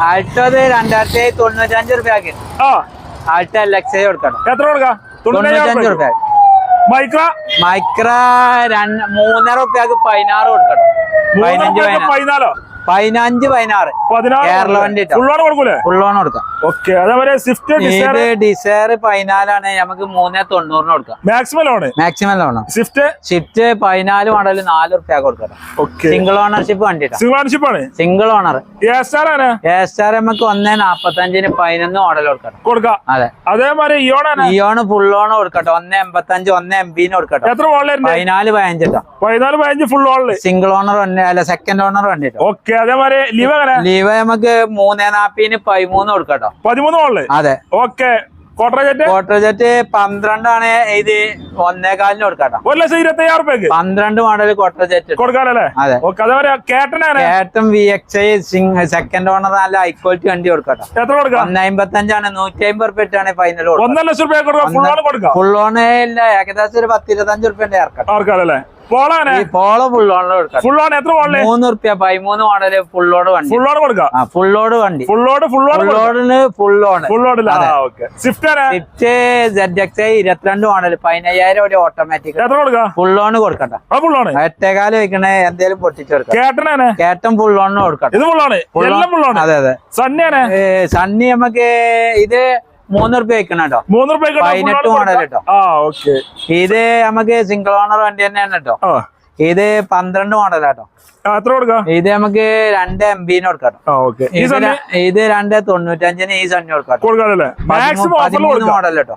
Alto 2095 റുപ്യക്ക് Alto LX കൊടുക്കണം. എത്ര കൊടുക്കാം? 95 റുപ്യ. മൈക്ര മൈക്ര 3.5 റുപ്യക്ക് 16 കൊടുക്കണം. 15 16 കേരള വണ്ടി ഫുൾ ഓൺ കൊടുക്കാം. ഡിസയർ 14 നമുക്ക് 390 കൊടുക്കാം. മാക്സിമം ലോണ് സ്വിഫ്റ്റ് 14 മോഡൽ 4 റുപ്യ കൊടുക്കണം. സിംഗിൾ ഓണർഷിപ്പ് വണ്ടി സിംഗിൾ ഓണർ. സ്റ്റാർ നമുക്ക് 1.45 11 മോഡൽ കൊടുക്കണം. അതെ അതേമാതിരി ഇയോണ് ഫുൾ ഓൺ കൊടുക്കട്ടെ. 1.85 1 MB കൊടുക്കട്ടെ. 14 15 ഫുൾ ഓൺ സിംഗിൾ ഓണർ അല്ല സെക്കൻഡ് ഓണർ വണ്ടി. ലീവ് നമുക്ക് 3.40 13 കൊടുക്കട്ടോ. 13 അതെ. ഓക്കെ കോട്ടർജെറ്റ് 12 ആണ്. ഇത് 1.25 കൊടുക്കട്ടോ. 1,25,000 12 മോഡൽ കോട്ടർജെറ്റ് കൊടുക്കാനല്ലേ? അതെ. കേട്ടൻ VXI സെക്കൻഡ് ഓണർ നല്ല ഹൈ ക്വാളിറ്റി വണ്ടി കൊടുക്കട്ടോ. 1.55 ആണ്. 150 റുപ്യ ആണ് ഫൈനൽ. 1,00,000 ഫുൾ ഓൺ ഇല്ല. ഏകദേശം ഒരു 10-25 റുപ്യന്റെ ഇറക്കട്ടോ. പോളോ ഫുൾ ഓൺ 3 റുപ്യ 13 മോഡല് ഫുൾ ലോഡ് വണ്ടി. ഫുൾ ലോഡ് വണ്ടി സ്വിഫ്റ്റ് ZXi 22 മോഡൽ 15,000 ഒരു ഓട്ടോമാറ്റിക് ഫുൾ ഓൺ കൊടുക്കട്ടെ. 8.25 വെക്കണേ. എന്തേലും പൊട്ടിച്ചു കൊടുക്കാം. കേട്ടൻ ഫുൾ ഓൺ കൊടുക്കട്ടെ. അതെ അതെ. സണ്ണി നമുക്ക് ഇത് 3 റുപ്യ വെക്കണം കേട്ടോ. 18 മോഡൽ കേട്ടോ. ഇത് നമുക്ക് സിംഗിൾ ഓണർ വണ്ടി തന്നെയാണ് കേട്ടോ. ഇത് 12 മോഡലാട്ടോ. ഇത് നമുക്ക് 2 MB കൊടുക്കാം. ഇത് 2.95 ഈ സണ്ണി കൊടുക്കാം. 13 മോഡൽ കേട്ടോ.